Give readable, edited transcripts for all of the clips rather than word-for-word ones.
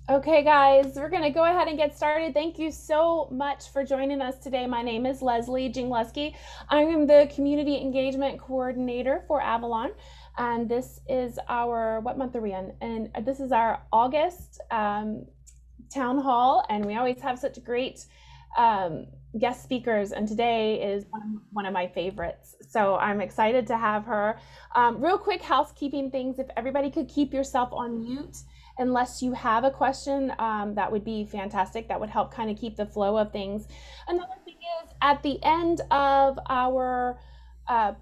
Okay, guys, we're going to go ahead and get started. Thank you so much for joining us today. My name is Leslie Jingleski. I am the Community Engagement Coordinator for Avalon. And this is what month are we in? And this is our August town hall. And we always have such great guest speakers. And today is one of my favorites. So I'm excited to have her. Real quick housekeeping things. If everybody could keep yourself on mute unless you have a question, that would be fantastic. That would help kind of keep the flow of things. Another thing is at the end of our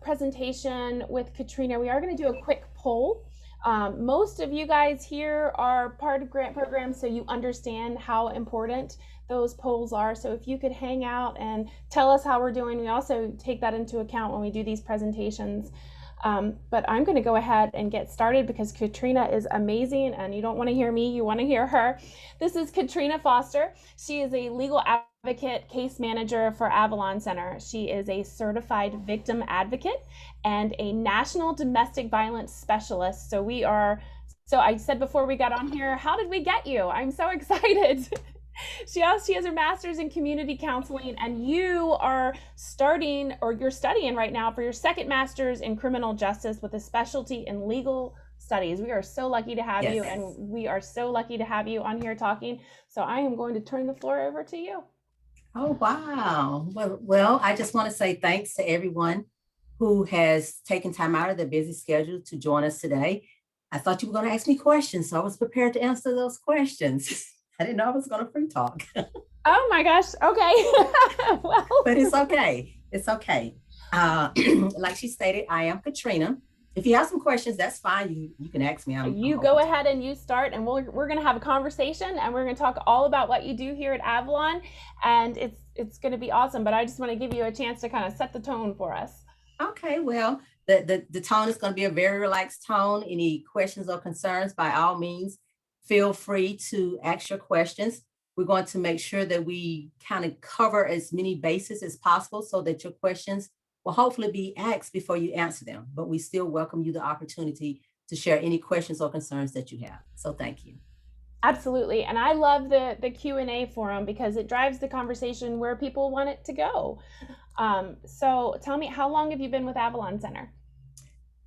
presentation with Katrina, we are going to do a quick poll. Most of you guys here are part of grant programs, so you understand how important those polls are. So if you could hang out and tell us how we're doing, we also take that into account when we do these presentations. But I'm going to go ahead and get started because Katrina is amazing and you don't want to hear me, you want to hear her. This is Katrina Foster. She is a legal advocate case manager for Avalon Center. She is a certified victim advocate and a national domestic violence specialist. So I said before we got on here, how did we get you? I'm so excited. She has her master's in community counseling, and you are you're studying right now for your second master's in criminal justice with a specialty in legal studies. We are so lucky to have you, Yes. and we are so lucky to have you on here talking. So I am going to turn the floor over to you. Oh, wow. Well, I just want to say thanks to everyone who has taken time out of their busy schedule to join us today. I thought you were going to ask me questions, so I was prepared to answer those questions. I didn't know I was going to free talk, Oh my gosh. Okay. Well, but it's okay. It's okay. Like she stated, I am Katrina. If you have some questions, that's fine. You can ask me. I'm you go open to ahead and you start, and we're going to have a conversation, and we're going to talk all about what you do here at Avalon, and it's going to be awesome. But I just want to give you a chance to kind of set the tone for us. Okay, well, the tone is going to be a very relaxed tone. Any questions or concerns, by all means, feel free to ask your questions. We're going to make sure that we kind of cover as many bases as possible so that your questions will hopefully be asked before you answer them. But we still welcome you the opportunity to share any questions or concerns that you have. So thank you. Absolutely. And I love the Q&A forum because it drives the conversation where people want it to go. So tell me, how long have you been with Avalon Center?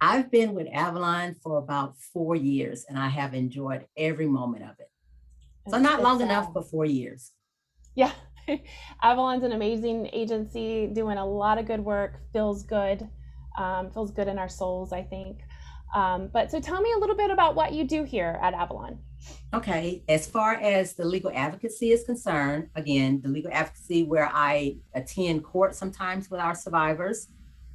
I've been with Avalon for about 4 years and I have enjoyed every moment of it. So not long It's enough, but 4 years. yeah. Avalon's an amazing agency doing a lot of good work. Feels good in our souls, I think. But so tell me a little bit about what you do here at Avalon. Okay, as far as the legal advocacy is concerned, again, the legal advocacy where I attend court sometimes with our survivors.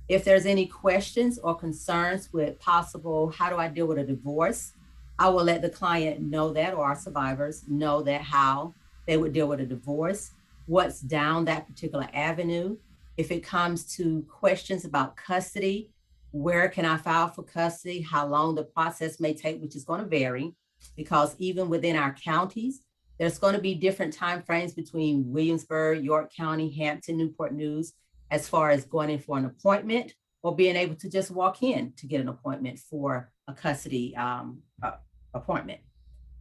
If there's any questions or concerns with possible, how do I deal with a divorce? I will let the client know that, or our survivors know that, how they would deal with a divorce, what's down that particular avenue. If it comes to questions about custody, where can I file for custody, how long the process may take, which is going to vary because even within our counties, there's going to be different time frames between Williamsburg, York County, Hampton, Newport News, as far as going in for an appointment or being able to just walk in to get an appointment for a custody appointment.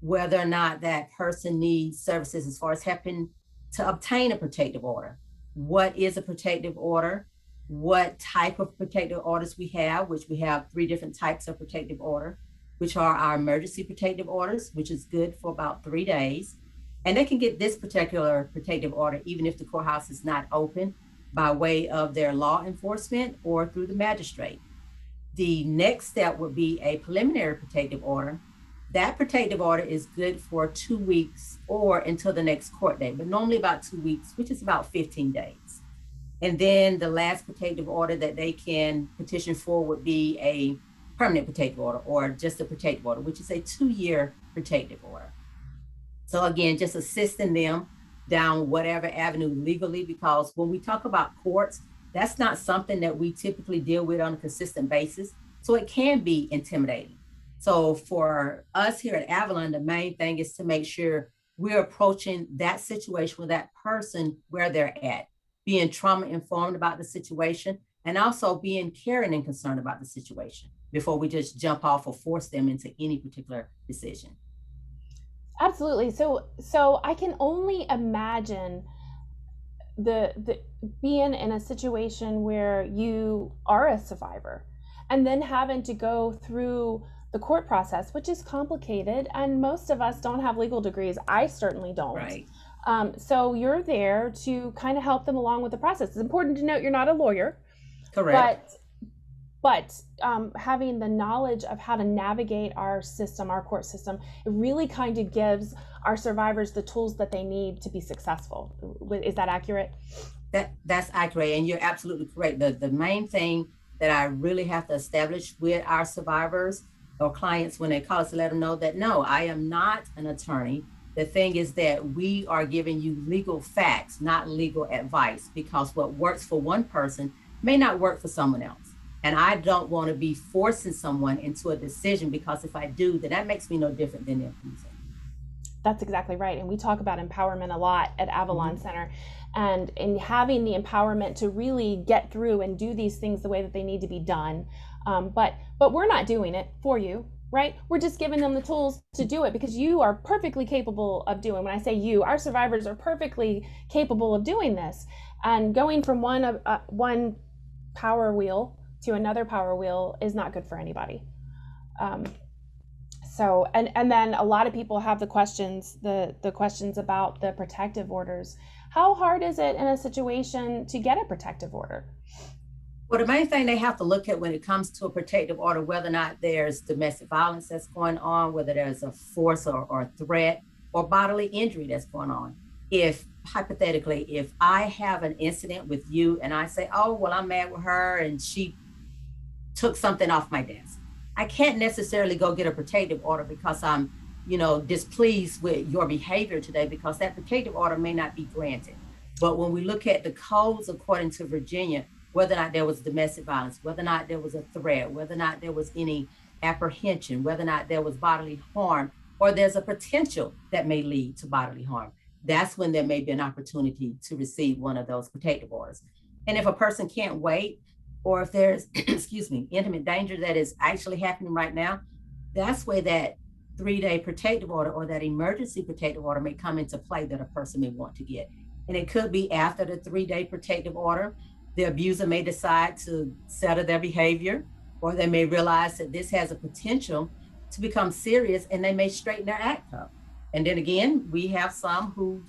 Whether or not that person needs services as far as helping to obtain a protective order. What is a protective order? What type of protective orders we have, which we have 3 different types of protective order, which are our emergency protective orders, which is good for about 3 days. And they can get this particular protective order even if the courthouse is not open by way of their law enforcement or through the magistrate. The next step would be a preliminary protective order. That protective order is good for 2 weeks or until the next court date, but normally about 2 weeks, which is about 15 days. And then the last protective order that they can petition for would be a permanent protective order or just a protective order, which is a 2-year protective order. So again, just assisting them down whatever avenue legally, because when we talk about courts, that's not something that we typically deal with on a consistent basis. So it can be intimidating. So for us here at Avalon, the main thing is to make sure we're approaching that situation with that person where they're at, being trauma informed about the situation, and also being caring and concerned about the situation before we just jump off or force them into any particular decision. Absolutely. So I can only imagine the being in a situation where you are a survivor and then having to go through the court process, which is complicated, and most of us don't have legal degrees. I certainly don't. Right. So you're there to kind of help them along with the process. It's important to note you're not a lawyer, Correct. but having the knowledge of how to navigate our system, our court system, it really kind of gives our survivors the tools that they need to be successful. Is that accurate? That's accurate, and you're absolutely correct. The main thing that I really have to establish with our survivors or clients when they call us to let them know that no, I am not an attorney. The thing is that we are giving you legal facts, not legal advice, because what works for one person may not work for someone else. And I don't want to be forcing someone into a decision, because if I do, then that makes me no different than their abuser. That's exactly right. And we talk about empowerment a lot at Avalon Mhm. Center. And in having the empowerment to really get through and do these things the way that they need to be done. But we're not doing it for you, right? We're just giving them the tools to do it, because you are perfectly capable of doing. When I say you, our survivors are perfectly capable of doing this. And going from one power wheel to another power wheel is not good for anybody. Um, and then a lot of people have the questions about the protective orders. How hard is it in a situation to get a protective order? Well, the main thing they have to look at when it comes to a protective order, whether or not there's domestic violence that's going on, whether there's a force or threat or bodily injury that's going on. If hypothetically, if I have an incident with you and I say, oh, well, I'm mad with her and she took something off my desk, I can't necessarily go get a protective order because I'm, displeased with your behavior today, because that protective order may not be granted. But when we look at the codes according to Virginia, whether or not there was domestic violence, whether or not there was a threat, whether or not there was any apprehension, whether or not there was bodily harm, or there's a potential that may lead to bodily harm, that's when there may be an opportunity to receive one of those protective orders. And if a person can't wait, or if there's, excuse me, intimate danger that is actually happening right now, that's where that 3-day protective order or that emergency protective order may come into play that a person may want to get. And it could be after the 3-day protective order, the abuser may decide to settle their behavior, or they may realize that this has a potential to become serious and they may straighten their act up. And then again, we have some who,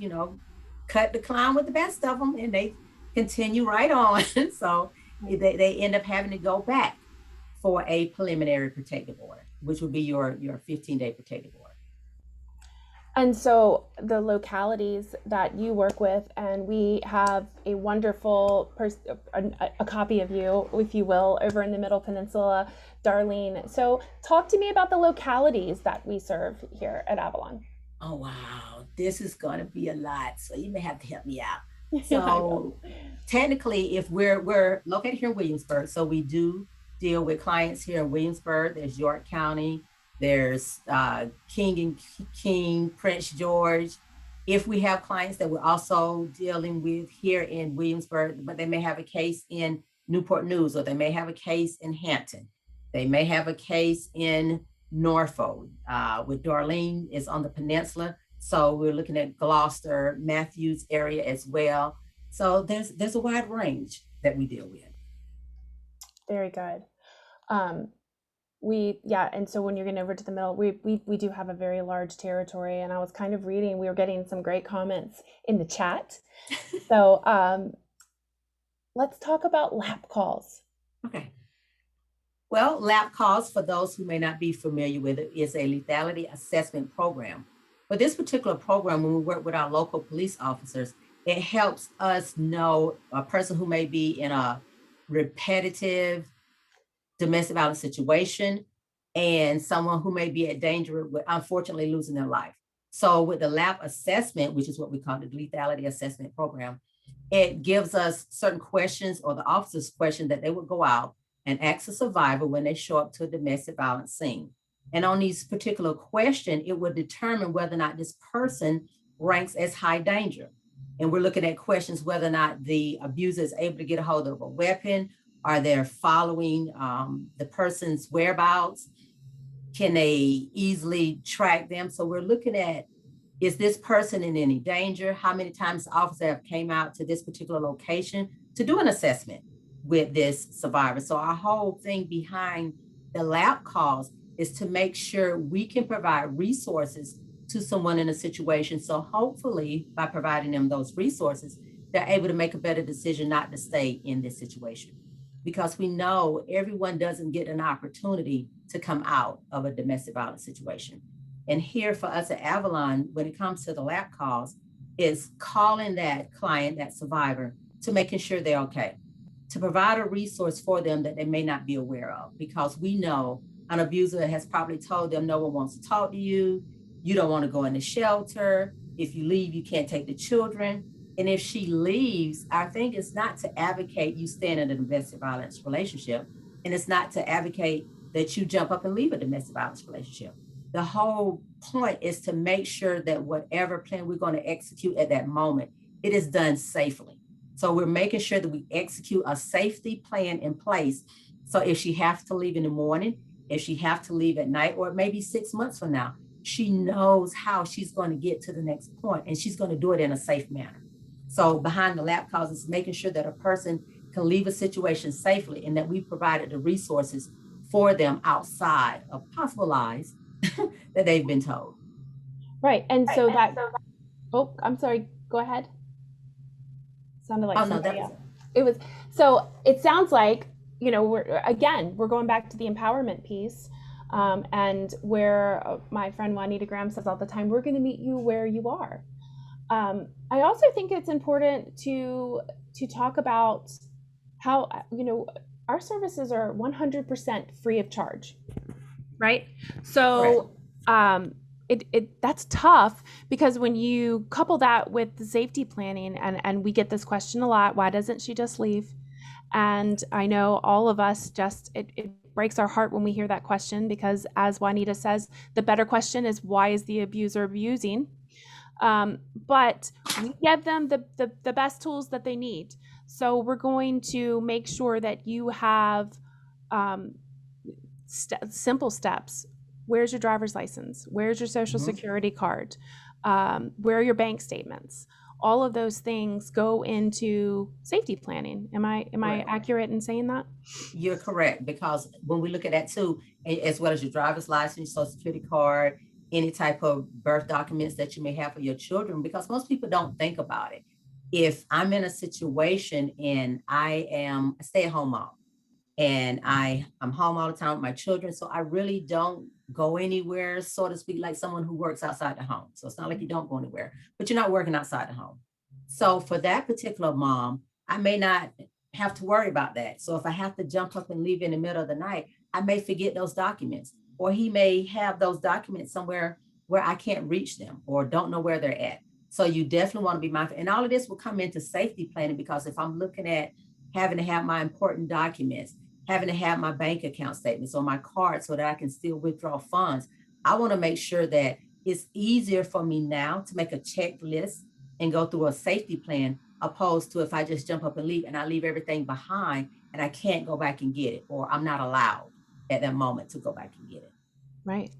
cut the clown with the best of them and they continue right on. So they end up having to go back for a preliminary protective order, which would be your 15-day protective order. And so the localities that you work with, and we have a wonderful a copy of you, if you will, over in the Middle Peninsula, Darlene. So talk to me about the localities that we serve here at Avalon. Oh wow, this is going to be a lot, so you may have to help me out. I know. So technically, if we're located here in Williamsburg, so we do deal with clients here in Williamsburg. There's York County, there's King and King, Prince George. If we have clients that we're also dealing with here in Williamsburg, but they may have a case in Newport News, or they may have a case in Hampton, they may have a case in Norfolk. With Darlene is on the peninsula, so we're looking at Gloucester, Matthews area as well. So there's a wide range that we deal with. Very good. Um, and so when you're getting over to the middle, we do have a very large territory, and I was kind of reading, we were getting some great comments in the chat. So let's talk about lap calls. Okay. Well, lap calls, for those who may not be familiar with it, is a lethality assessment program. For this particular program, when we work with our local police officers, it helps us know a person who may be in a repetitive domestic violence situation and someone who may be at danger with unfortunately losing their life. So with the lap assessment, which is what we call the lethality assessment program, it gives us certain questions, or the officers question that they would go out and ask a survivor when they show up to a domestic violence scene. And on these particular questions, it would determine whether or not this person ranks as high danger. And we're looking at questions whether or not the abuser is able to get a hold of a weapon. Are they following the person's whereabouts? Can they easily track them? So we're looking at is this person in any danger? How many times the officer have came out to this particular location to do an assessment with this survivor? So our whole thing behind the lab calls is to make sure we can provide resources to someone in a situation. So hopefully by providing them those resources, they're able to make a better decision not to stay in this situation. Because we know everyone doesn't get an opportunity to come out of a domestic violence situation. And here for us at Avalon, when it comes to the lab calls, is calling that client, that survivor, to making sure they're okay, to provide a resource for them that they may not be aware of, because we know an abuser has probably told them no one wants to talk to you, you don't want to go in the shelter, if you leave, you can't take the children. And if she leaves, our thing is not to advocate you staying in a domestic violence relationship, and it's not to advocate that you jump up and leave a domestic violence relationship. The whole point is to make sure that whatever plan we're going to execute at that moment, it is done safely. So we're making sure that we execute a safety plan in place. So if she has to leave in the morning, if she has to leave at night, or maybe 6 months from now, she knows how she's going to get to the next point, and she's going to do it in a safe manner. So behind the lab calls is making sure that a person can leave a situation safely, and that we provided the resources for them outside of possible lies that they've been told. Right. And so oh, I'm sorry, go ahead. Sounded like somebody else. It was, so it sounds like, you know, we're going back to the empowerment piece. And where my friend Juanita Graham says all the time, we're going to meet you where you are. I also think it's important to talk about how, you know, our services are 100% free of charge, right? So that's tough, because when you couple that with the safety planning, and we get this question a lot, why doesn't she just leave? And I know all of us just, it breaks our heart when we hear that question, because as Juanita says, the better question is, why is the abuser abusing? But we give them the best tools that they need. So we're going to make sure that you have simple steps. Where's your driver's license? Where's your social security card? Where are your bank statements? All of those things go into safety planning. Am I accurate in saying that? You're correct, because when we look at that too, as well as your driver's license, social security card, any type of birth documents that you may have for your children, because most people don't think about it. If I'm in a situation and I am a stay-at-home mom, and I'm home all the time with my children, so I really don't go anywhere, so to speak, like someone who works outside the home. So it's not like you don't go anywhere, but you're not working outside the home. So for that particular mom, I may not have to worry about that. So if I have to jump up and leave in the middle of the night, I may forget those documents, or he may have those documents somewhere where I can't reach them or don't know where they're at. So you definitely want to be mindful. And all of this will come into safety planning, because if I'm looking at having to have my important documents, having to have my bank account statements or my card so that I can still withdraw funds, I want to make sure that it's easier for me now to make a checklist and go through a safety plan, opposed to if I just jump up and leave and I leave everything behind and I can't go back and get it, or I'm not allowed at that moment to go back and get it. Right.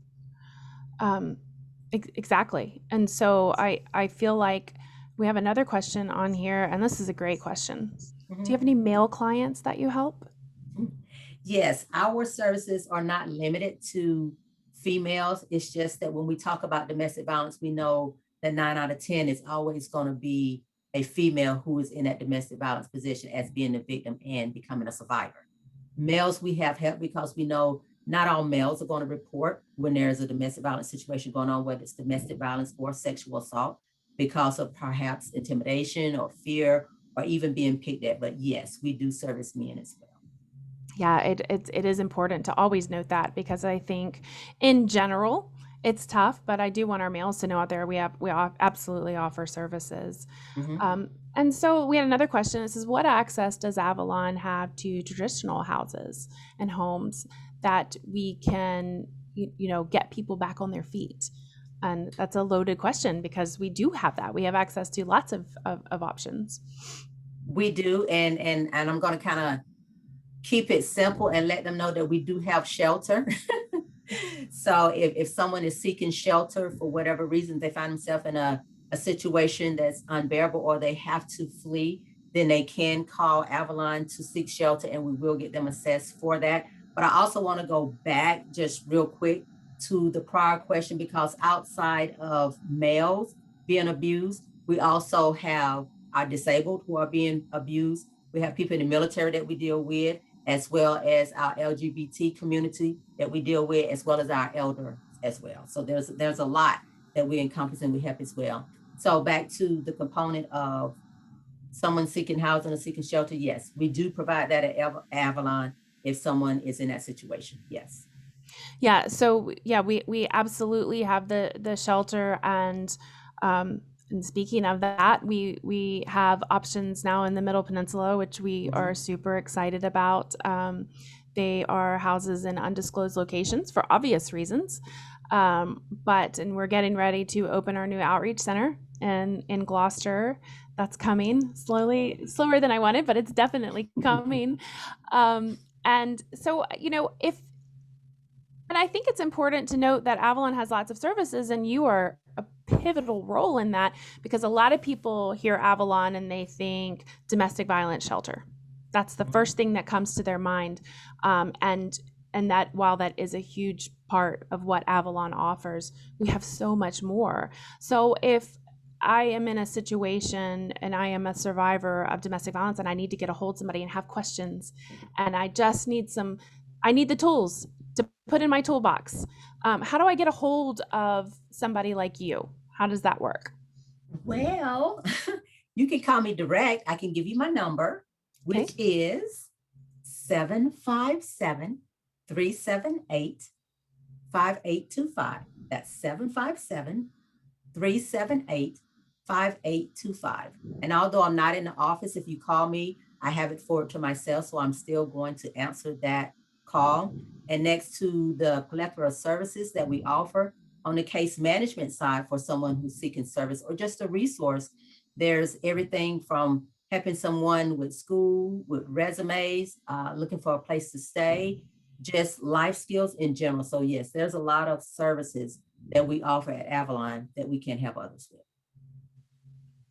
Exactly. And so I feel like we have another question on here, and this is a great question. Do you have any male clients that you help? Yes, our services are not limited to females. It's just that when we talk about domestic violence, we know that 9 out of 10 is always going to be a female who is in that domestic violence position as being a victim and becoming a survivor. Males we have helped, because we know not all males are going to report when there's a domestic violence situation going on, whether it's domestic violence or sexual assault, because of perhaps intimidation or fear or even being picked at. But yes, we do service men as well. Yeah, it is important to always note that, because I think in general it's tough, but I do want our males to know out there we absolutely offer services. And so we had another question. It says, what access does Avalon have to traditional houses and homes that we can, you know, get people back on their feet? And that's a loaded question, because we do have that. We have access to lots of options. We do, and I'm going to kind of keep it simple and let them know that we do have shelter. So if someone is seeking shelter for whatever reason, they find themselves in a situation that's unbearable or they have to flee, then they can call Avalon to seek shelter and we will get them assessed for that. But I also want to go back just real quick to the prior question, because outside of males being abused, we also have our disabled who are being abused. We have people in the military that we deal with, as well as our LGBT community that we deal with, as well as our elders as well. So there's a lot that we encompass and we help as well. So back to the component of someone seeking housing or seeking shelter, yes, we do provide that at Avalon if someone is in that situation. Yes. Yeah, so yeah, we absolutely have the shelter, and speaking of that, we have options now in the Middle Peninsula, which we are super excited about. They are houses in undisclosed locations for obvious reasons, and we're getting ready to open our new outreach center in Gloucester. That's coming slower than I wanted, but it's definitely coming. And so, and I think it's important to note that Avalon has lots of services, and you are a pivotal role in that, because a lot of people hear Avalon and they think domestic violence shelter. That's the first thing that comes to their mind. And that, while that is a huge part of what Avalon offers, we have so much more. So if I am in a situation and I am a survivor of domestic violence and I need to get a hold of somebody and have questions, and I just need I need the tools to put in my toolbox. How do I get a hold of somebody like you? How does that work? Well, you can call me direct. I can give you my number, which is 757-378-5825. That's 757-378-5825. And although I'm not in the office, if you call me, I have it forwarded to myself, so I'm still going to answer that call. And next to the plethora of services that we offer on the case management side for someone who's seeking service or just a resource, there's everything from helping someone with school, with resumes, looking for a place to stay, just life skills in general. So yes, there's a lot of services that we offer at Avalon that we can help others with.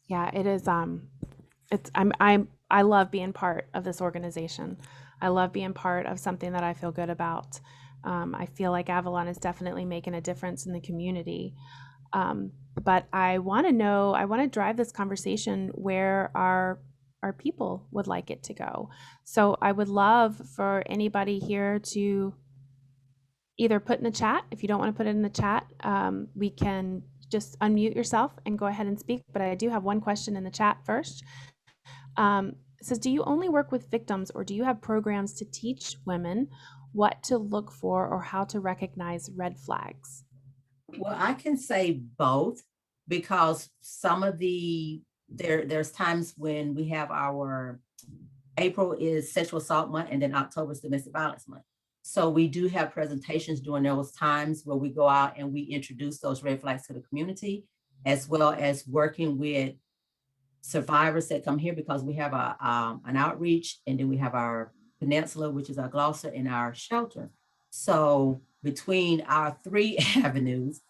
Yeah, it is. I love being part of this organization. I love being part of something that I feel good about. I feel like Avalon is definitely making a difference in the community. But I want to drive this conversation where our people would like it to go. So I would love for anybody here to either put in the chat. If you don't want to put it in the chat, we can just unmute yourself and go ahead and speak. But I do have one question in the chat first. It says, do you only work with victims, or do you have programs to teach women what to look for or how to recognize red flags? Well, I can say both, because some of there's times when we have our April is sexual assault month, and then October is domestic violence month. So we do have presentations during those times where we go out and we introduce those red flags to the community, as well as working with survivors that come here, because we have an outreach, and then we have our peninsula, which is our Gloucester, and our shelter. So between our three avenues,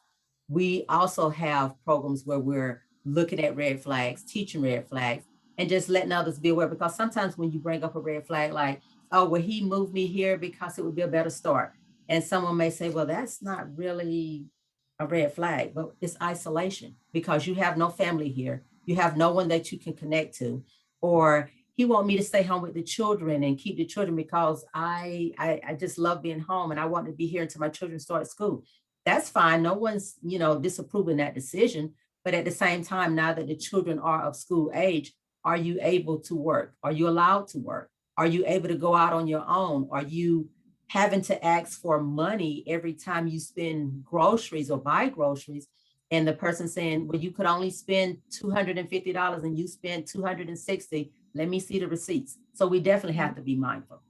we also have programs where we're looking at red flags, teaching red flags, and just letting others be aware. Because sometimes when you bring up a red flag, like, oh, well, he moved me here because it would be a better start. And someone may say, well, that's not really a red flag, but it's isolation, because you have no family here. You have no one that you can connect to. Or he want me to stay home with the children and keep the children because I just love being home and I want to be here until my children start school. That's fine. No one's, disapproving that decision. But at the same time, now that the children are of school age, are you able to work? Are you allowed to work? Are you able to go out on your own? Are you having to ask for money every time you spend groceries or buy groceries? And the person saying, well, you could only spend $250 and you spent $260. Let me see the receipts. So we definitely have to be mindful.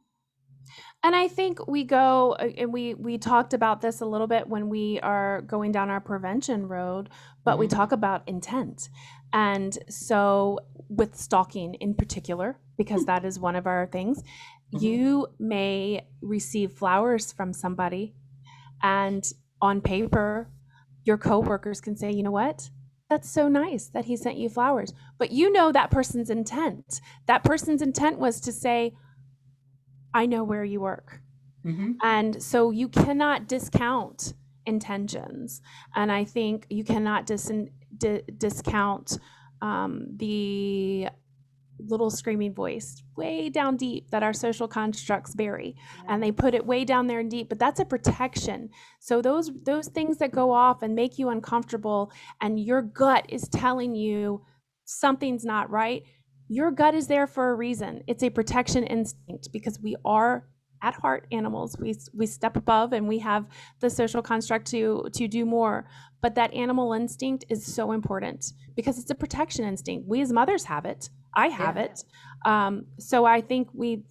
And I think we go, and we talked about this a little bit when we are going down our prevention road, but we talk about intent. And so with stalking in particular, because that is one of our things, you may receive flowers from somebody And on paper, your coworkers can say, you know what? That's so nice that he sent you flowers. But you know that person's intent. That person's intent was to say, I know where you work. Mm-hmm. And so you cannot discount intentions. And I think you cannot discount the little screaming voice way down deep that our social constructs bury, and they put it way down there and deep, but that's a protection. So those things that go off and make you uncomfortable and your gut is telling you something's not right, your gut is there for a reason. It's a protection instinct, because we are at heart animals. We step above and we have the social construct to do more, but that animal instinct is so important because it's a protection instinct. We as mothers have it. I have it. So I think we,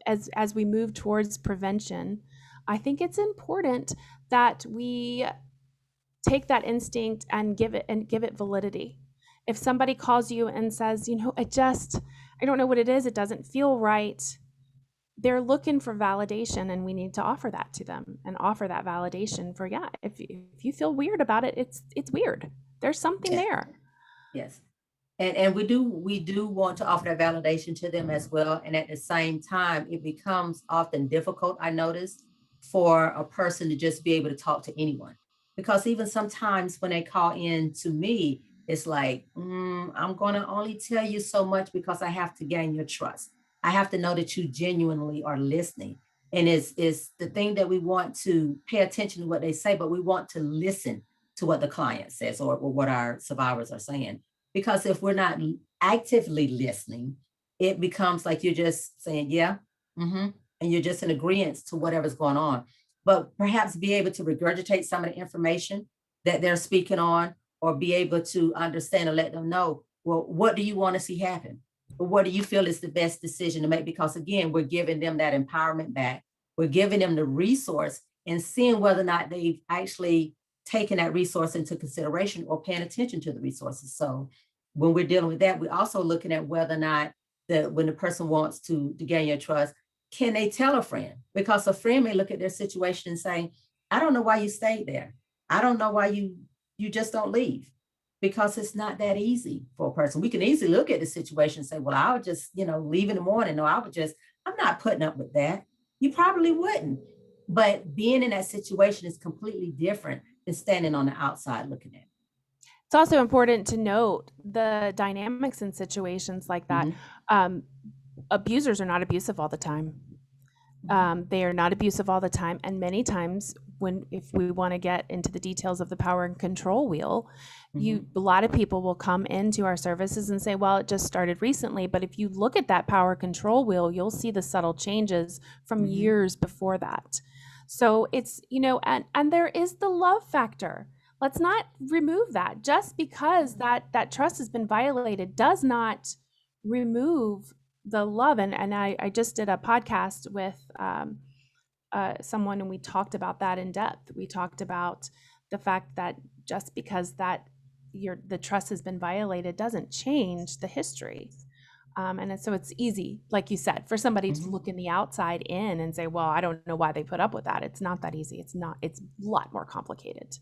as we move towards prevention, I think it's important that we take that instinct and give it validity. If somebody calls you and says, I don't know what it is, it doesn't feel right, they're looking for validation, and we need to offer that to them and offer that validation for, yeah, if you feel weird about it, it's weird. There's something there. Yes. And we do want to offer that validation to them as well. And at the same time, it becomes often difficult, I noticed, for a person to just be able to talk to anyone. Because even sometimes when they call in to me, it's like, I'm going to only tell you so much because I have to gain your trust. I have to know that you genuinely are listening. And it's the thing that we want to pay attention to what they say, but we want to listen to what the client says, or what our survivors are saying. Because if we're not actively listening, it becomes like you're just saying, yeah, mm-hmm, and you're just in agreement to whatever's going on. But perhaps be able to regurgitate some of the information that they're speaking on, or be able to understand and let them know, well, what do you want to see happen? Or what do you feel is the best decision to make? Because again, we're giving them that empowerment back. We're giving them the resource and seeing whether or not they've actually taking that resource into consideration or paying attention to the resources. So when we're dealing with that, we're also looking at whether or not when the person wants to gain your trust, can they tell a friend? Because a friend may look at their situation and say, I don't know why you stayed there. I don't know why you just don't leave. Because it's not that easy for a person. We can easily look at the situation and say, well, I would just, leave in the morning. No, I'm not putting up with that. You probably wouldn't. But being in that situation is completely different than standing on the outside looking at it. It's also important to note the dynamics in situations like that. Abusers are not abusive all the time. They are not abusive all the time. And many times, if we want to get into the details of the power and control wheel, a lot of people will come into our services and say, well, it just started recently. But if you look at that power control wheel, you'll see the subtle changes from years before that. So it's, and there is the love factor. Let's not remove that. Just because that trust has been violated does not remove the love. And I just did a podcast with someone, and we talked about that in depth. We talked about the fact that just because the trust has been violated doesn't change the history. And so it's easy, like you said, for somebody to look in the outside in and say, well, I don't know why they put up with that. It's not that easy. It's a lot more complicated.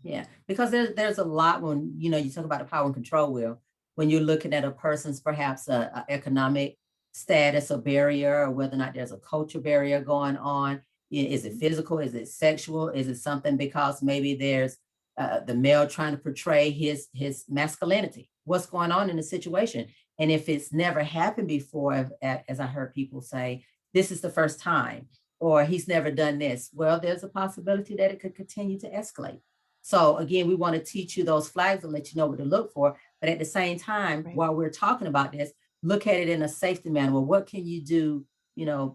Yeah, because there's a lot when, you talk about the power and control wheel, when you're looking at a person's perhaps a economic status or barrier, or whether or not there's a culture barrier going on. Is it physical? Is it sexual? Is it something because maybe there's the male trying to portray his masculinity? What's going on in the situation? And if it's never happened before, as I heard people say, this is the first time, or he's never done this, well, there's a possibility that it could continue to escalate. So again, we want to teach you those flags and let you know what to look for. But at the same time, while we're talking about this, look at it in a safety manner. Well, what can you do,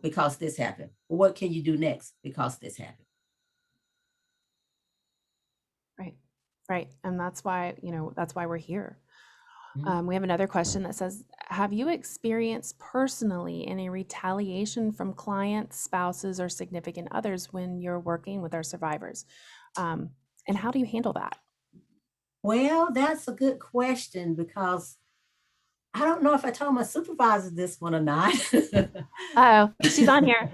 because this happened? Well, what can you do next because this happened? Right. And that's why we're here. We have another question that says, have you experienced personally any retaliation from clients, spouses, or significant others when you're working with our survivors? And how do you handle that? Well, that's a good question, because I don't know if I told my supervisor this one or not. Oh, she's on here.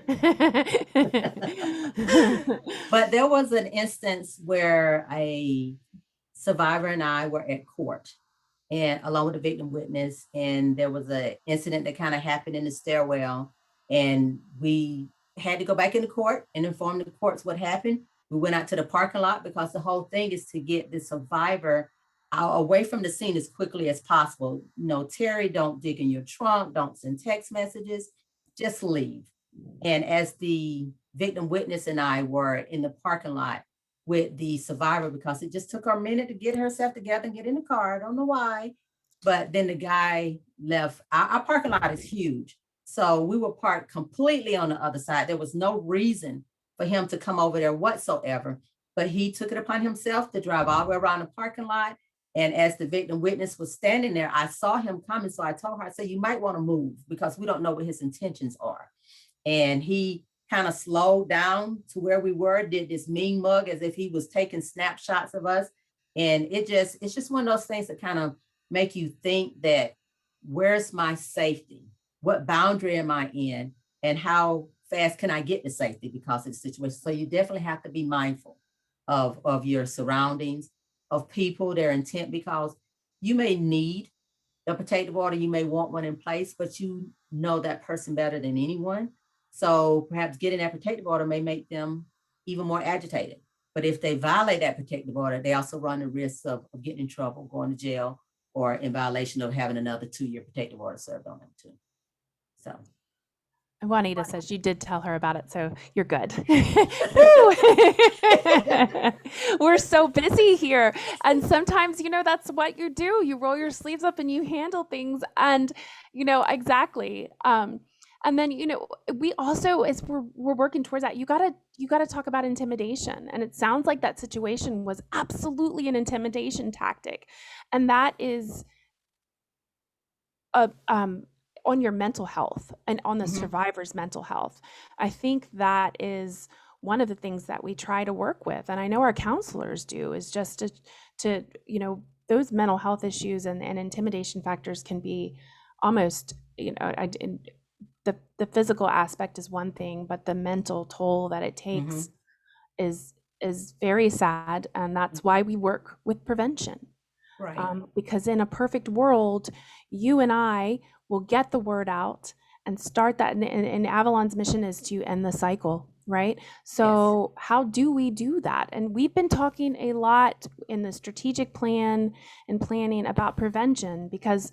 But there was an instance where a survivor and I were at court, and along with the victim witness, and there was an incident that kind of happened in the stairwell, and we had to go back into court and inform the courts what happened. We went out to the parking lot because the whole thing is to get the survivor away from the scene as quickly as possible. No, Terry, don't dig in your trunk, don't send text messages, just leave. And as the victim witness and I were in the parking lot with the survivor, because it just took her a minute to get herself together and get in the car. I don't know why, but then the guy left. Our parking lot is huge. So we were parked completely on the other side. There was no reason for him to come over there whatsoever, but he took it upon himself to drive all the way around the parking lot. And as the victim witness was standing there, I saw him coming. So I told her, I said, you might want to move because we don't know what his intentions are. And he kind of slowed down to where we were, did this mean mug as if he was taking snapshots of us. And it's just one of those things that kind of make you think that, where's my safety? What boundary am I in? And how fast can I get to safety because of the situation? So you definitely have to be mindful of your surroundings, of people, their intent, because you may need a protective order, you may want one in place, but you know that person better than anyone. So perhaps getting that protective order may make them even more agitated. But if they violate that protective order, they also run the risk of getting in trouble, going to jail, or in violation of having another 2-year protective order served on them too. So Juanita says you did tell her about it, so you're good. We're so busy here. And sometimes, that's what you do. You roll your sleeves up and you handle things. And, exactly. And then, we also, as we're working towards that, you gotta talk about intimidation. And it sounds like that situation was absolutely an intimidation tactic. And that is on your mental health and on the survivor's mental health. I think that is one of the things that we try to work with. And I know our counselors do, is just to those mental health issues and intimidation factors can be almost, the physical aspect is one thing, but the mental toll that it takes is very sad. And that's why we work with prevention. Right. Because in a perfect world, you and I will get the word out and start that. And Avalon's mission is to end the cycle, right? So how do we do that? And we've been talking a lot in the strategic plan and planning about prevention, because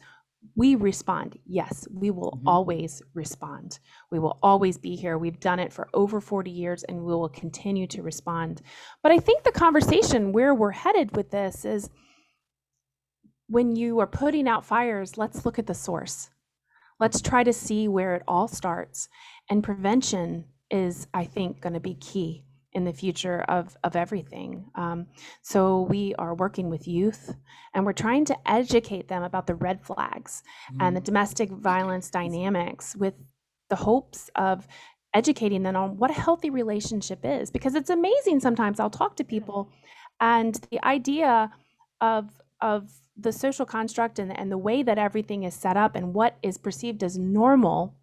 we respond. Yes, we will always respond. We will always be here. We've done it for over 40 years and we will continue to respond. But I think the conversation where we're headed with this is, when you are putting out fires, let's look at the source. Let's try to see where it all starts. And prevention is, I think, going to be key in the future of everything. So we are working with youth and we're trying to educate them about the red flags and the domestic violence dynamics, with the hopes of educating them on what a healthy relationship is. Because it's amazing, sometimes I'll talk to people and the idea of the social construct and the way that everything is set up and what is perceived as normal,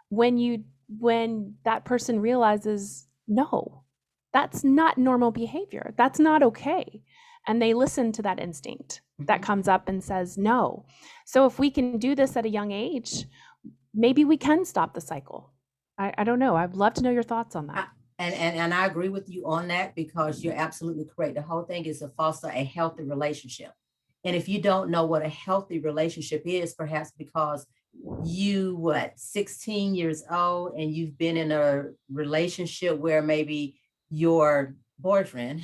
when that person realizes, no, that's not normal behavior, that's not okay, and they listen to that instinct that comes up and says no. So if we can do this at a young age, maybe we can stop the cycle. I don't know. I'd love to know your thoughts on that. And I agree with you on that, because you're absolutely correct. The whole thing is to foster a healthy relationship. And if you don't know what a healthy relationship is, perhaps because 16 years old and you've been in a relationship where maybe your boyfriend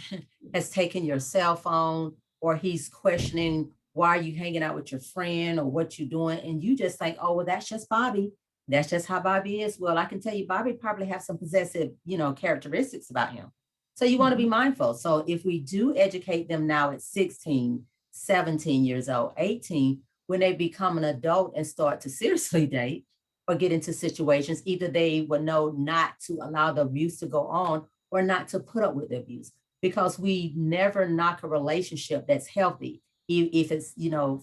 has taken your cell phone, or he's questioning, why are you hanging out with your friend, or what you're doing? And you just think, oh, well, that's just Bobby. That's just how Bobby is. Well, I can tell you, Bobby probably has some possessive, characteristics about him. So you want to be mindful. So if we do educate them now at 16, 17 years old, 18, when they become an adult and start to seriously date or get into situations, either they will know not to allow the abuse to go on or not to put up with the abuse, because we never knock a relationship that's healthy if it's,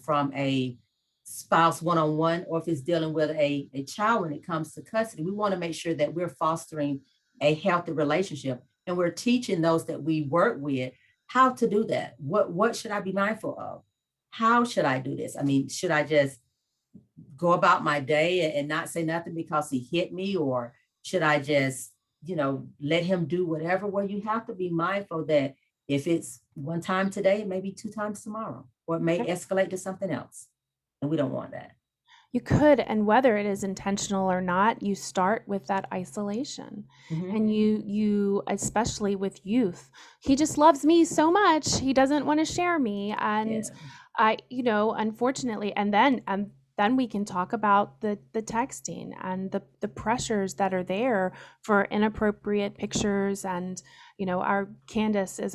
from a spouse one-on-one, or if it's dealing with a child when it comes to custody. We want to make sure that we're fostering a healthy relationship, and we're teaching those that we work with how to do that. What should I be mindful of? How should I do this? I mean, should I just go about my day and not say nothing because he hit me, or should I just, let him do whatever? Well, you have to be mindful that if it's one time today, maybe two times tomorrow, or it may escalate to something else. And we don't want that. You could, and whether it is intentional or not, you start with that isolation. And you, especially with youth, he just loves me so much, he doesn't want to share me. And unfortunately, and then we can talk about the texting and the pressures that are there for inappropriate pictures. And our Candace is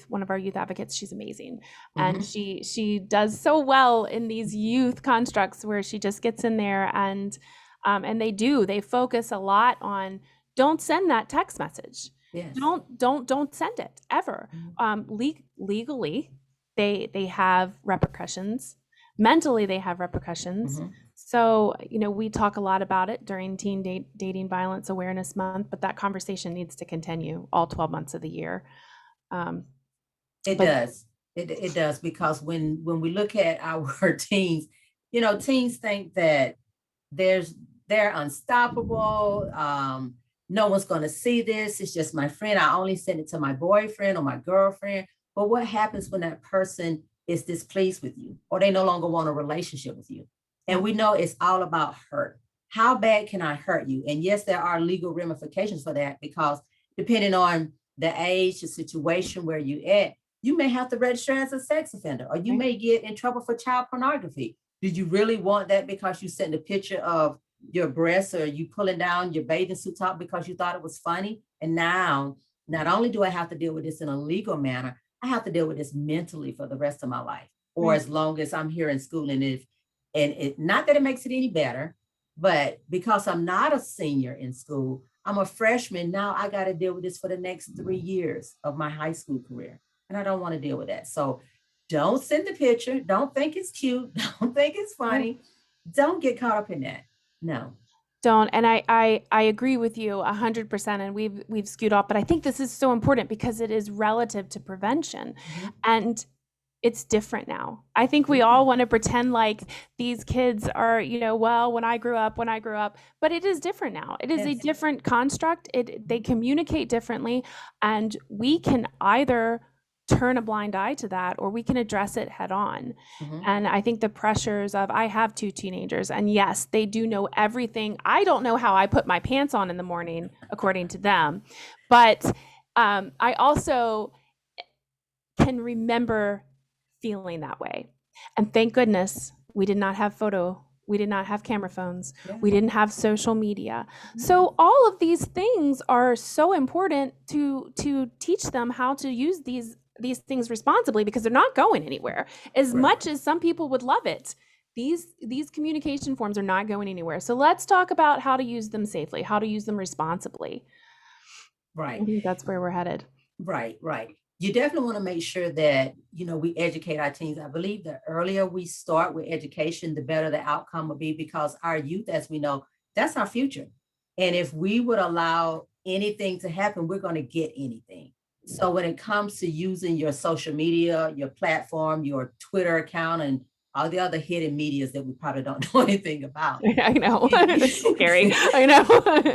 one of our youth advocates. She's amazing. And she does so well in these youth constructs where she just gets in there and they focus a lot on, don't send that text message. Yes. Don't send it ever. Legally, they have repercussions. Mentally, they have repercussions. So, we talk a lot about it during Teen Dating Violence Awareness Month, but that conversation needs to continue all 12 months of the year. It does, because when we look at our teens, teens think that they're unstoppable. No one's going to see this. It's just my friend. I only send it to my boyfriend or my girlfriend. But what happens when that person is displeased with you, or they no longer want a relationship with you? And we know it's all about hurt. How bad can I hurt you? And yes, there are legal ramifications for that, because depending on the age, the situation where you're at, you may have to register as a sex offender, or you may get in trouble for child pornography. Did you really want that because you sent a picture of your breasts, or you pulling down your bathing suit top because you thought it was funny? And now, not only do I have to deal with this in a legal manner, I have to deal with this mentally for the rest of my life, or as long as I'm here in school. And not that it makes it any better, but because I'm not a senior in school, I'm a freshman. Now I got to deal with this for the next 3 years of my high school career. And I don't want to deal with that. So don't send the picture. Don't think it's cute. Don't think it's funny. Don't get caught up in that. No. Don't. And I agree with you 100%. And we've skewed off, but I think this is so important because it is relative to prevention. And it's different now. I think we all want to pretend like these kids are, well, when I grew up, but it is different now. It is a different construct. They communicate differently, and we can either turn a blind eye to that, or we can address it head on. And I think the pressures of, I have 2 teenagers, and yes, they do know everything. I don't know how I put my pants on in the morning, according to them. But I also can remember feeling that way. And thank goodness we did not have camera phones. We didn't have social media. So all of these things are so important to teach them how to use these things responsibly, because they're not going anywhere. As much as some people would love it, these communication forms are not going anywhere. So let's talk about how to use them safely, how to use them responsibly. Right. I think that's where we're headed. Right. You definitely want to make sure that, we educate our teens. I believe the earlier we start with education, the better the outcome will be, because our youth, as we know, that's our future. And if we would allow anything to happen, we're going to get anything. So when it comes to using your social media, your platform, your Twitter account, and all the other hidden medias that we probably don't know anything about. I know. It's scary. I know.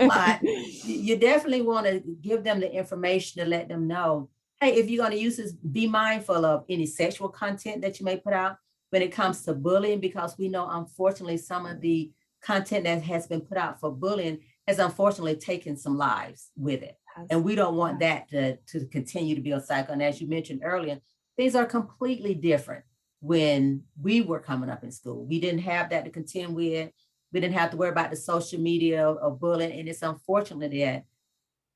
But you definitely want to give them the information to let them know, hey, if you're going to use this, be mindful of any sexual content that you may put out. When it comes to bullying, because we know, unfortunately, some of the content that has been put out for bullying has unfortunately taken some lives with it. And we don't want that to continue to be a cycle. And as you mentioned earlier, things are completely different when we were coming up in school. We didn't have that to contend with. We didn't have to worry about the social media of bullying. And it's unfortunate that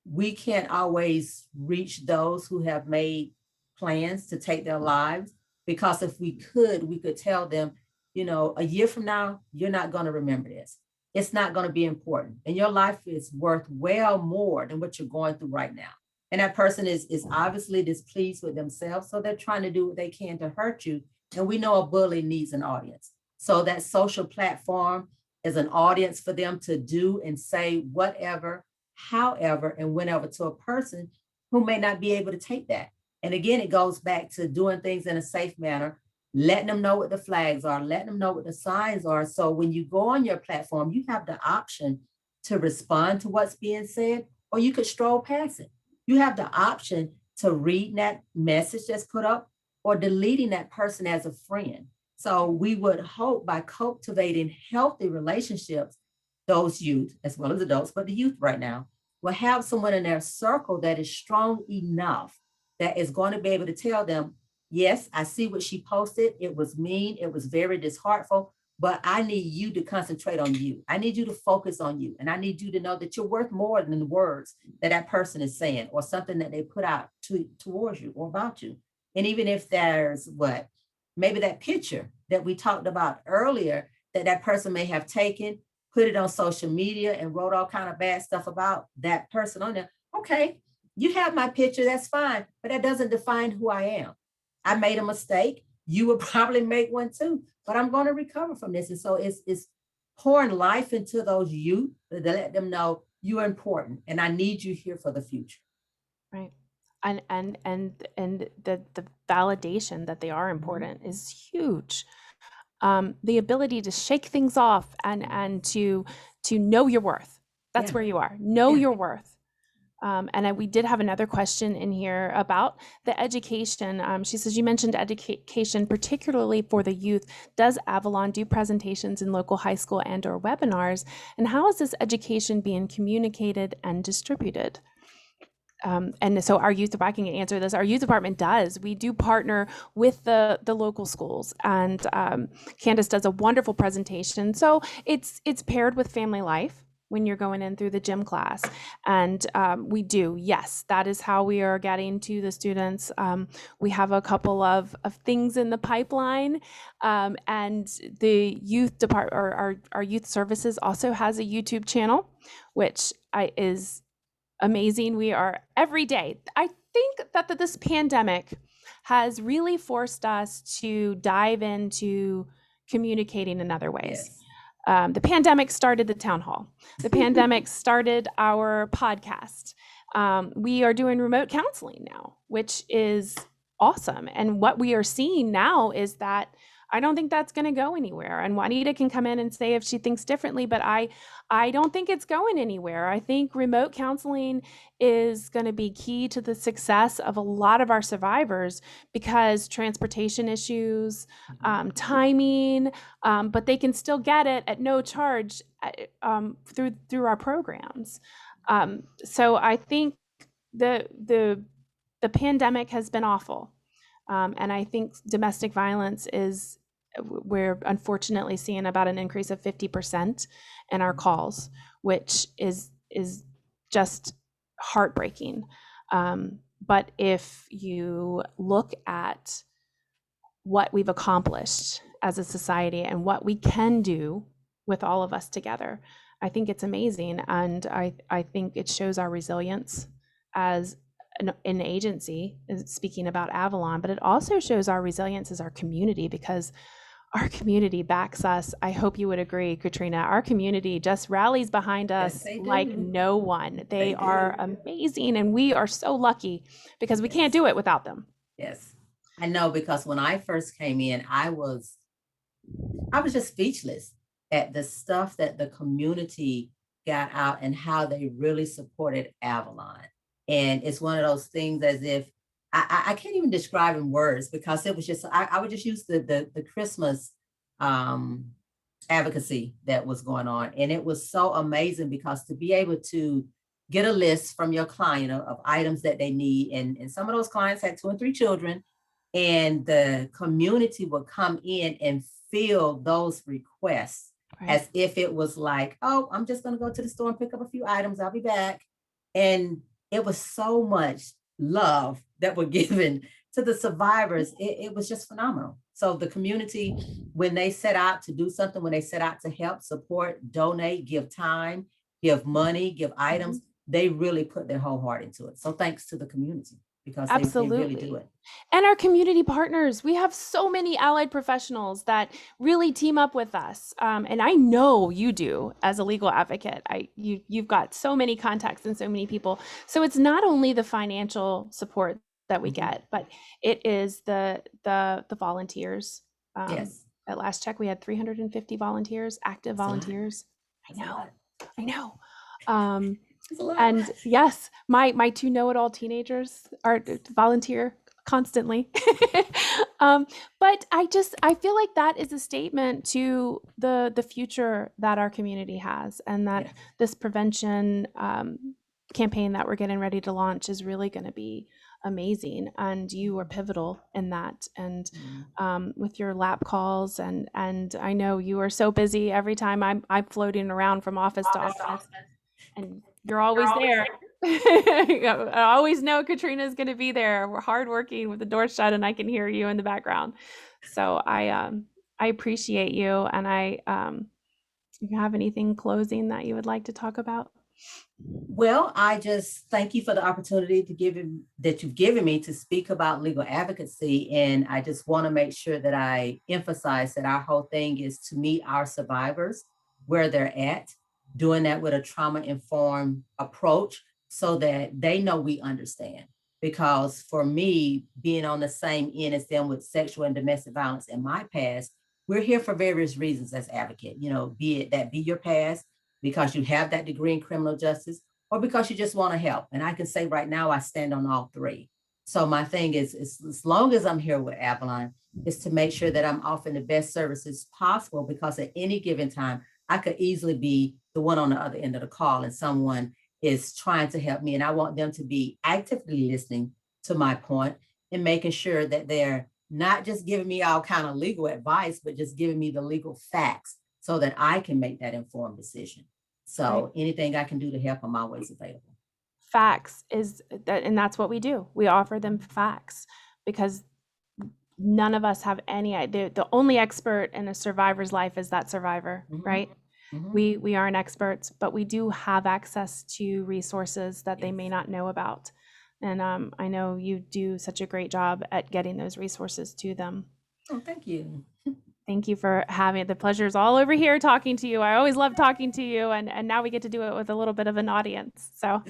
we can't always reach those who have made plans to take their lives, because if we could tell them, a year from now, you're not going to remember this. It's not going to be important. And your life is worth well more than what you're going through right now. And that person is obviously displeased with themselves. So they're trying to do what they can to hurt you. And we know a bully needs an audience. So that social platform is an audience for them to do and say whatever, however, and whenever to a person who may not be able to take that. And again, it goes back to doing things in a safe manner, letting them know what the flags are, letting them know what the signs are. So when you go on your platform, you have the option to respond to what's being said, or you could stroll past it. You have the option to read that message that's put up or deleting that person as a friend. So we would hope by cultivating healthy relationships, those youth, as well as adults, but the youth right now, will have someone in their circle that is strong enough that is going to be able to tell them, yes, I see what she posted. It was mean. It was very disheartful, but I need you to concentrate on you. I need you to focus on you. And I need you to know that you're worth more than the words that that person is saying or something that they put out towards you or about you. And even if there's maybe that picture that we talked about earlier that that person may have taken, put it on social media and wrote all kind of bad stuff about that person on there. Okay, you have my picture, that's fine, but that doesn't define who I am. I made a mistake. You would probably make one too, but I'm going to recover from this. And so it's pouring life into those youth to let them know you're important and I need you here for the future. Right. And the validation that they are important is huge. The ability to shake things off and to know your worth. That's where you are. Know your worth. We did have another question in here about the education. She says, you mentioned education, particularly for the youth. Does Avalon do presentations in local high school and or webinars? And how is this education being communicated and distributed? And so our youth, if I can answer this, our youth department does. We do partner with the local schools, and Candace does a wonderful presentation. So it's paired with family life when you're going in through the gym class. And we do, yes, that is how we are getting to the students. We have a couple of things in the pipeline, and the youth department, or our youth services also has a YouTube channel, which is amazing. We are every day. I think that this pandemic has really forced us to dive into communicating in other ways. Yes. The pandemic started the town hall. The pandemic started our podcast. We are doing remote counseling now, which is awesome. And what we are seeing now is that I don't think that's going to go anywhere. And Juanita can come in and say if she thinks differently, but I don't think it's going anywhere. I think remote counseling is going to be key to the success of a lot of our survivors because transportation issues, timing, but they can still get it at no charge through our programs. So I think the pandemic has been awful. And I think domestic violence we're unfortunately seeing about an increase of 50% in our calls, which is just heartbreaking. But if you look at what we've accomplished as a society and what we can do with all of us together, I think it's amazing. And I think it shows our resilience as an agency, speaking about Avalon, but it also shows our resilience as our community because our community backs us. I hope you would agree, Katrina. Our community just rallies behind us like no one. They are amazing, and we are so lucky because we can't do it without them. Yes, I know, because when I first came in, I was just speechless at the stuff that the community got out and how they really supported Avalon. And it's one of those things as if I can't even describe in words because it was just, I would just use the Christmas advocacy that was going on. And it was so amazing because to be able to get a list from your client of items that they need. And some of those clients had 2 and 3 children, and the community would come in and fill those requests as if it was like, oh, I'm just going to go to the store and pick up a few items. I'll be back. And it was so much love that were given to the survivors. It was just phenomenal. So the community, when they set out to do something, when they set out to help, support, donate, give time, give money, give items, they really put their whole heart into it. So thanks to the community. because they really do Absolutely. it. And our community partners, we have so many allied professionals that really team up with us. And I know you do as a legal advocate. You've got so many contacts and so many people. So it's not only the financial support that we get, but it is the volunteers. Yes. At last check, we had 350 volunteers, active That's a lot. volunteers. That's a lot. I know. Um, That's a lot. and yes, my two know-it-all teenagers are volunteer constantly. But I feel like that is a statement to the future that our community has, and that Yes. this prevention campaign that we're getting ready to launch is really going to be amazing, and you are pivotal in that. And with your lap calls, and I know you are so busy every time I'm floating around from office to office, and you're always there. I always know Katrina's going to be there. We're hardworking with the door shut, and I can hear you in the background. So I appreciate you, and you have anything closing that you would like to talk about? Well, I just thank you for the opportunity that you've given me to speak about legal advocacy. And I just want to make sure that I emphasize that our whole thing is to meet our survivors where they're at, doing that with a trauma-informed approach so that they know we understand. Because for me, being on the same end as them with sexual and domestic violence in my past, we're here for various reasons as advocate, be it that be your past, because you have that degree in criminal justice, or because you just want to help. And I can say right now, I stand on all three. So my thing is as long as I'm here with Avalon, is to make sure that I'm offering the best services possible, because at any given time, I could easily be the one on the other end of the call and someone is trying to help me. And I want them to be actively listening to my point and making sure that they're not just giving me all kind of legal advice, but just giving me the legal facts so that I can make that informed decision. So anything I can do to help, I'm always available. Facts is that, and that's what we do. We offer them facts, because none of us have any idea. The only expert in a survivor's life is that survivor, right? We aren't experts, but we do have access to resources that they may not know about. And I know you do such a great job at getting those resources to them. Oh, thank you. Thank you for having it. The pleasure's all over here talking to you. I always love talking to you, and now we get to do it with a little bit of an audience. So,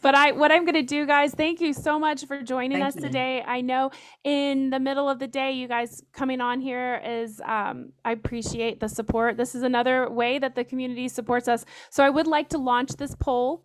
but what I'm going to do, guys, thank you so much for joining us today. I know in the middle of the day, you guys coming on here is, I appreciate the support. This is another way that the community supports us. So I would like to launch this poll.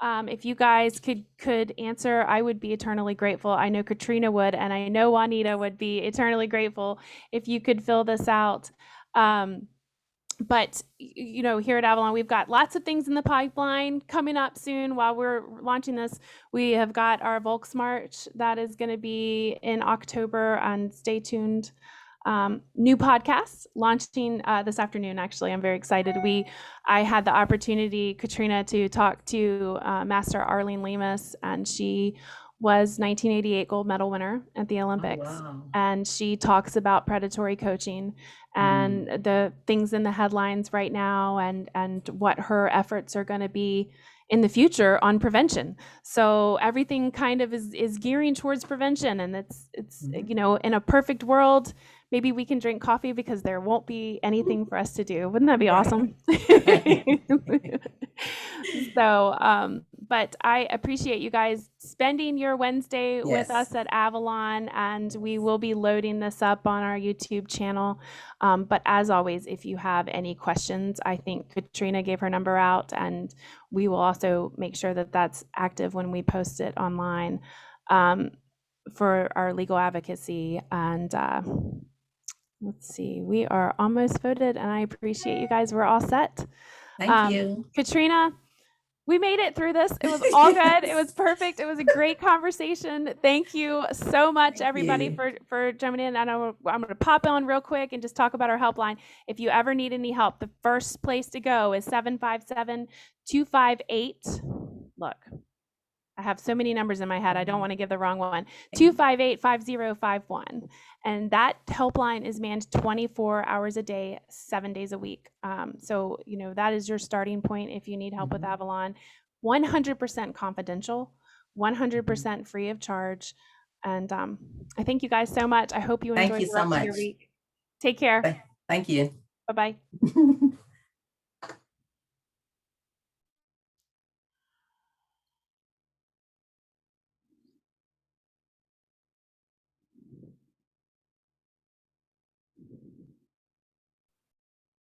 If you guys could answer, I would be eternally grateful. I know Katrina would, and I know Juanita would be eternally grateful if you could fill this out. But here at Avalon, we've got lots of things in the pipeline coming up soon. While we're launching this, we have got our Volksmarch that is going to be in October, and stay tuned. New podcast launching this afternoon. Actually, I'm very excited. I had the opportunity, Katrina, to talk to Master Arlene Lemus, and she was 1988 gold medal winner at the Olympics. Oh, wow. And she talks about predatory coaching and the things in the headlines right now, and what her efforts are going to be in the future on prevention. So everything kind of is gearing towards prevention, and it's in a perfect world, maybe we can drink coffee because there won't be anything for us to do. Wouldn't that be awesome? So, but I appreciate you guys spending your Wednesday with us at Avalon, and we will be loading this up on our YouTube channel. But as always, if you have any questions, I think Katrina gave her number out, and we will also make sure that that's active when we post it online for our legal advocacy. And let's see, we are almost voted, and I appreciate you guys. We're all set. Thank you. Katrina, we made it through this. It was all good. It was perfect. It was a great conversation. Thank you so much, everybody, for jumping in. And I'm going to pop on real quick and just talk about our helpline. If you ever need any help, the first place to go is 757-258. Look, I have so many numbers in my head. I don't want to give the wrong one. 258-5051. And that helpline is manned 24 hours a day, 7 days a week. So, that is your starting point if you need help with Avalon. 100% confidential. 100% free of charge. And I thank you guys so much. I hope you Thank enjoy you the so rest of your much. week. Take care. Thank you. Bye bye.